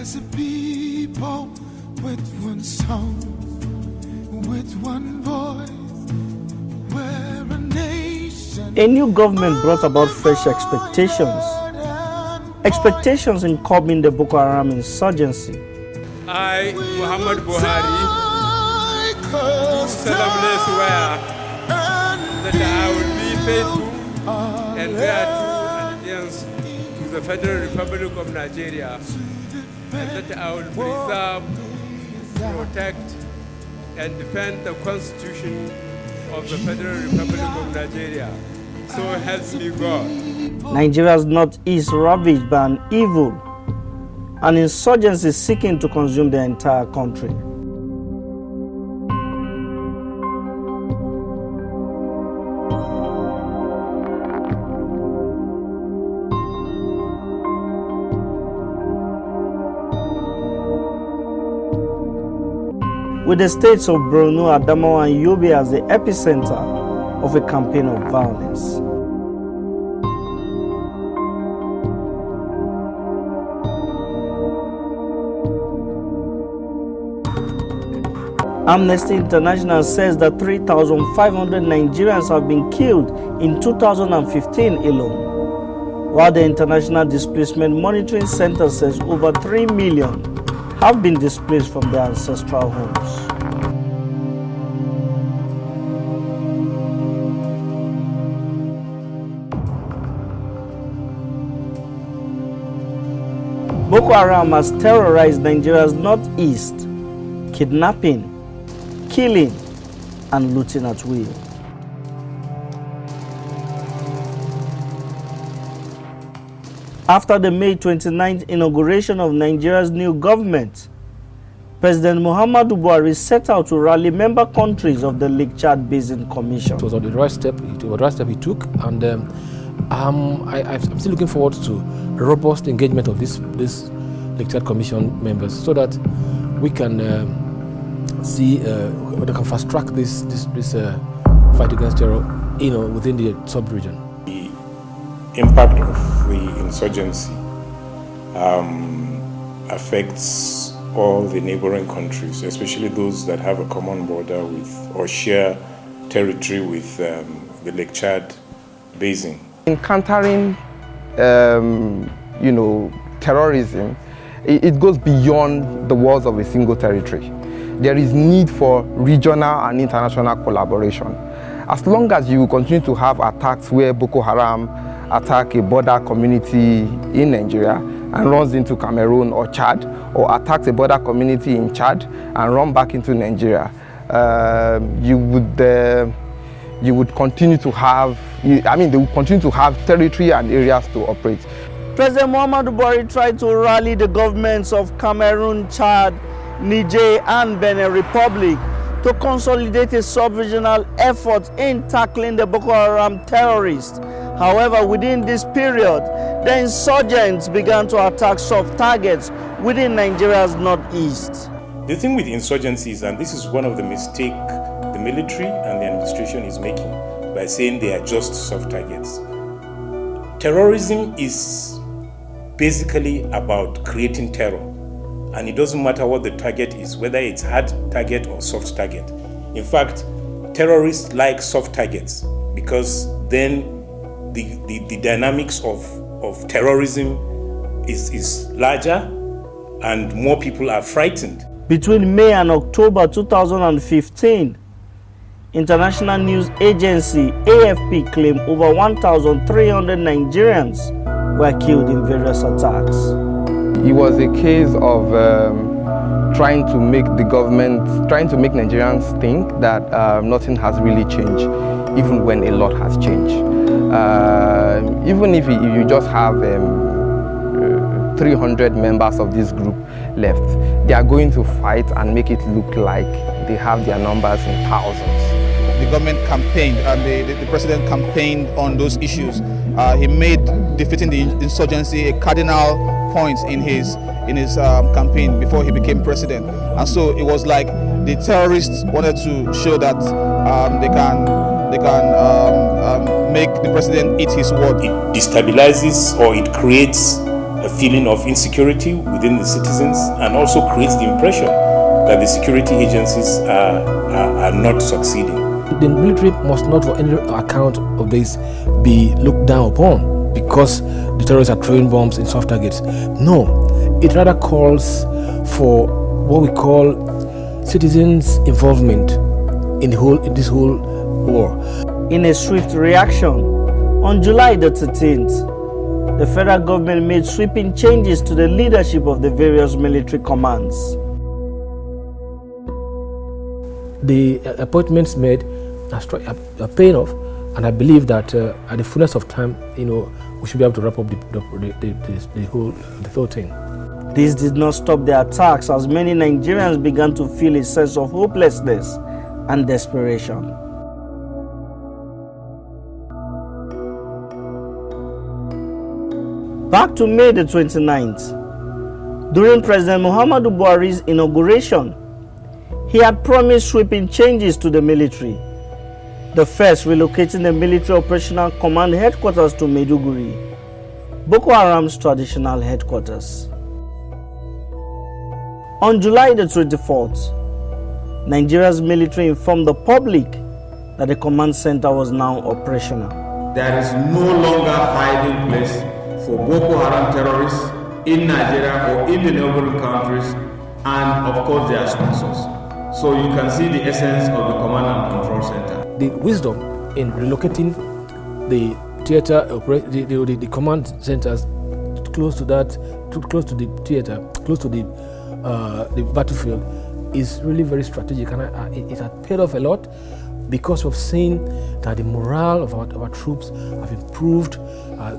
as a people with one song, with one voice, we're a nation. A new government brought about fresh expectations. Expectations in curbing the Boko Haram insurgency. I, Muhammad Buhari, do solemnly swear that I will be faithful and bear true allegiance to the Federal Republic of Nigeria, and that I will preserve, protect, and defend the Constitution of the Federal Republic of Nigeria. So help me God. Nigeria's northeast ravaged by an evil, an insurgency seeking to consume the entire country. With the states of Borno, Adamawa, and Yobe as the epicenter of a campaign of violence. Amnesty International says that 3,500 Nigerians have been killed in 2015 alone, while the International Displacement Monitoring Center says over 3 million have been displaced from their ancestral homes. Boko Haram has terrorized Nigeria's northeast, kidnapping, killing, and looting at will. After the May 29th inauguration of Nigeria's new government, President Muhammadu Buhari set out to rally member countries of the Lake Chad Basin Commission. It was the right step. It was the right step he took, and I'm still looking forward to a robust engagement of this Lake Chad Commission members, so that we can see they can fast track this fight against terror, within the sub-region. The impact of the insurgency affects all the neighboring countries, especially those that have a common border with or share territory with the Lake Chad Basin. In countering, terrorism, it goes beyond the walls of a single territory. There is need for regional and international collaboration. As long as you continue to have attacks where Boko Haram attack a border community in Nigeria and runs into Cameroon or Chad, or attacks a border community in Chad and run back into Nigeria, you would continue to have, they would continue to have territory and areas to operate. President Muhammadu Buhari tried to rally the governments of Cameroon, Chad, Niger, and Benin Republic to consolidate a sub-regional effort in tackling the Boko Haram terrorists. However, within this period, the insurgents began to attack soft targets within Nigeria's northeast. The thing with insurgencies, and this is one of the mistakes the military and the administration is making by saying they are just soft targets. Terrorism is basically about creating terror, and it doesn't matter what the target is, whether it's hard target or soft target. In fact, terrorists like soft targets because then the dynamics of terrorism is larger and more people are frightened. Between May and October 2015, international news agency AFP claimed over 1,300 Nigerians were killed in various attacks. It was a case of trying to make Nigerians think that nothing has really changed, even when a lot has changed. Even if you just have 300 members of this group left, they are going to fight and make it look like they have their numbers in thousands. The government campaigned and the president campaigned on those issues. He made defeating the insurgency a cardinal point in his campaign before he became president. And so it was like the terrorists wanted to show that they can make the president eat his word. It destabilizes or it creates a feeling of insecurity within the citizens and also creates the impression that the security agencies are not succeeding. The military must not, for any account of this, be looked down upon because the terrorists are throwing bombs in soft targets. No, it rather calls for what we call citizens' involvement in this whole war. In a swift reaction, on July the 13th, the federal government made sweeping changes to the leadership of the various military commands. The appointments made are paying off, and I believe that at the fullness of time, we should be able to wrap up the whole thing. This did not stop the attacks, as many Nigerians began to feel a sense of hopelessness and desperation. Back to May the 29th, during President Muhammadu Buhari's inauguration, he had promised sweeping changes to the military. The first relocating the military operational command headquarters to Maiduguri, Boko Haram's traditional headquarters. On July the 24th, Nigeria's military informed the public that the command center was now operational. There is no longer hiding place for Boko Haram terrorists in Nigeria or in the neighboring countries, and of course their sponsors. So you can see the essence of the command and control center. The wisdom in relocating the theater, the command centers close to the theater, close to the battlefield, is really very strategic, and it has paid off a lot because we've seen that the morale of our troops have improved.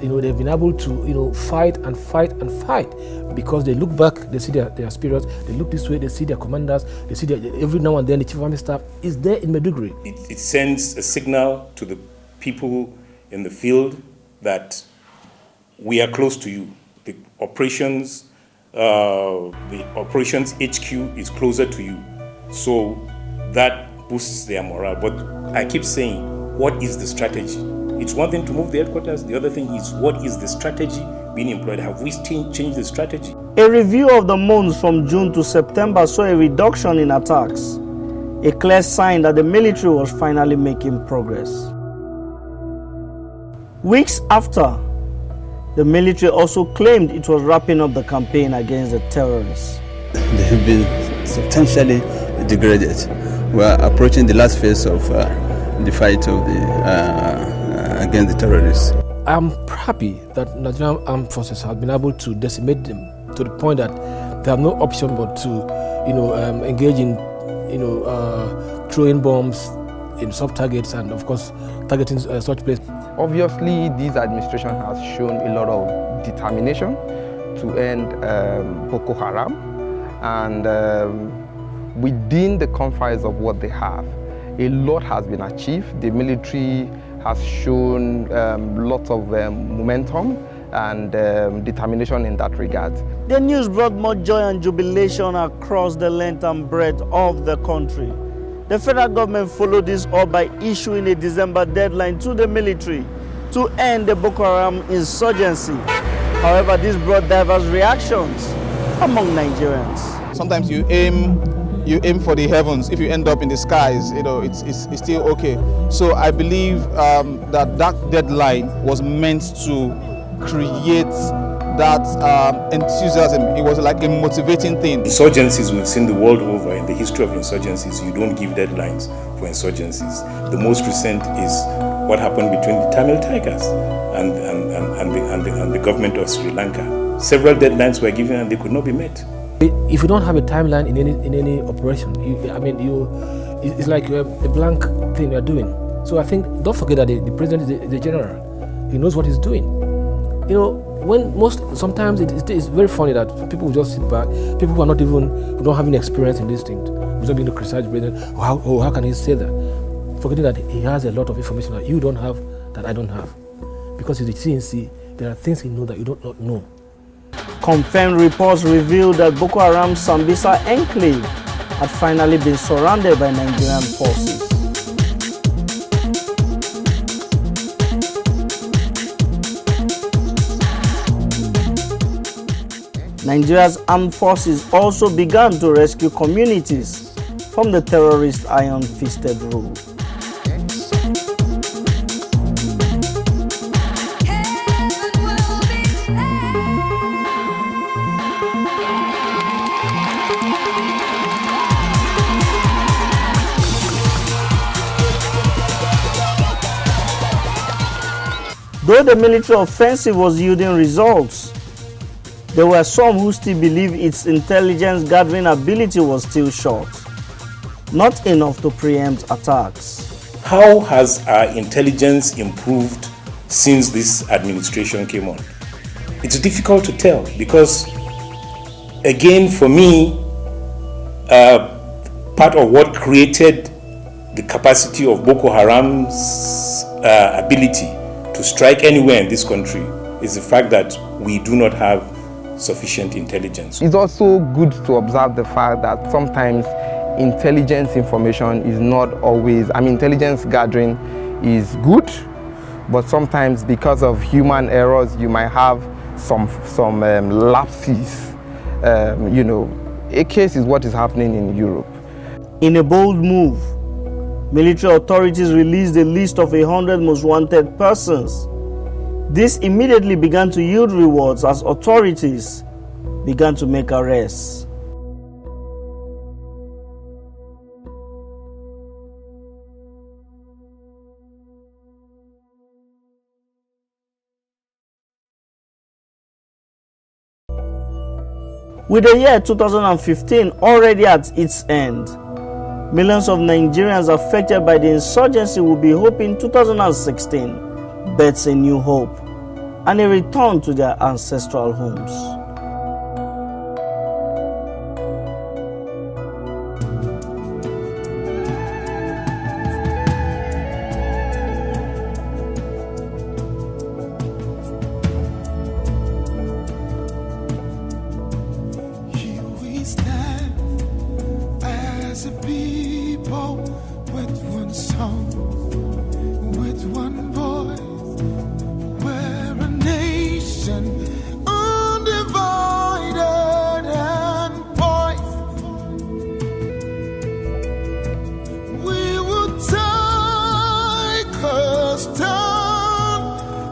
They've been able to fight and fight and fight because they look back, they see their spirits, they look this way, they see their commanders, they see every now and then the chief of army staff is there in Maiduguri. It sends a signal to the people in the field that we are close to you. The operations HQ is closer to you, so that boosts their morale. But I keep saying, what is the strategy? It's one thing to move the headquarters, the other thing is, what is the strategy being employed? Have we changed the strategy? A review of the months from June to September saw a reduction in attacks, a clear sign that the military was finally making progress. Weeks after, the military also claimed it was wrapping up the campaign against the terrorists. They have been substantially degraded. We are approaching the last phase of the fight of against the terrorists. I'm happy that Nigerian armed forces have been able to decimate them to the point that they have no option but to, engage in, throwing bombs in soft targets and, of course, targeting such places. Obviously, this administration has shown a lot of determination to end Boko Haram, and within the confines of what they have, a lot has been achieved. The military has shown lots of momentum and determination in that regard. The news brought more joy and jubilation across the length and breadth of the country. The federal government followed this up by issuing a December deadline to the military to end the Boko Haram insurgency. However, this brought diverse reactions among Nigerians. Sometimes you aim for the heavens. If you end up in the skies, it's still okay. So I believe that deadline was meant to create that enthusiasm. It was like a motivating thing. Insurgencies, we've seen the world over. In the history of insurgencies, you don't give deadlines for insurgencies. The most recent is what happened between the Tamil Tigers and the government of Sri Lanka. Several deadlines were given and they could not be met. If you don't have a timeline in any operation, it's like a blank thing you're doing. So I think, don't forget that the president is the general. He knows what he's doing. Sometimes it's very funny that people will just sit back, people who don't have any experience in these things, will just begin to criticize the president. How can he say that? Forgetting that he has a lot of information that you don't have, that I don't have. Because he's the CNC, there are things he knows that you don't not know. Confirmed reports revealed that Boko Haram's Sambisa enclave had finally been surrounded by Nigerian forces. Nigeria's armed forces also began to rescue communities from the terrorist iron-fisted rule. Though the military offensive was yielding results, there were some who still believe its intelligence gathering ability was still short, not enough to preempt attacks. How has our intelligence improved since this administration came on? It's difficult to tell because, again, for me, part of what created the capacity of Boko Haram's ability to strike anywhere in this country is the fact that we do not have sufficient intelligence. It's also good to observe the fact that sometimes intelligence information is not always, intelligence gathering is good, but sometimes because of human errors, you might have some lapses. A case is what is happening in Europe. In a bold move, military authorities released a list of 100 most wanted persons. This immediately began to yield rewards as authorities began to make arrests. With the year 2015 already at its end, millions of Nigerians affected by the insurgency will be hoping 2016 bets a new hope and a return to their ancestral homes. Here we stand as a people with one song, with one voice. We're a nation undivided and poised. We will take us down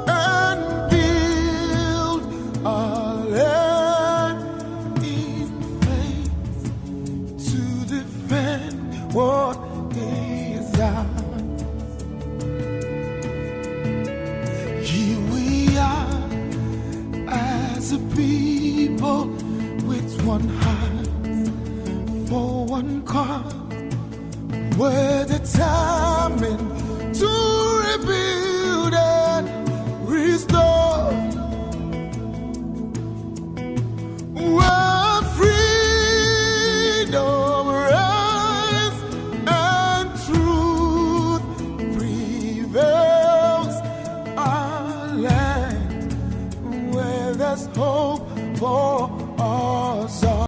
and build our land in faith to defend what is ours. Here we are as a people with one heart for one cause. We're determined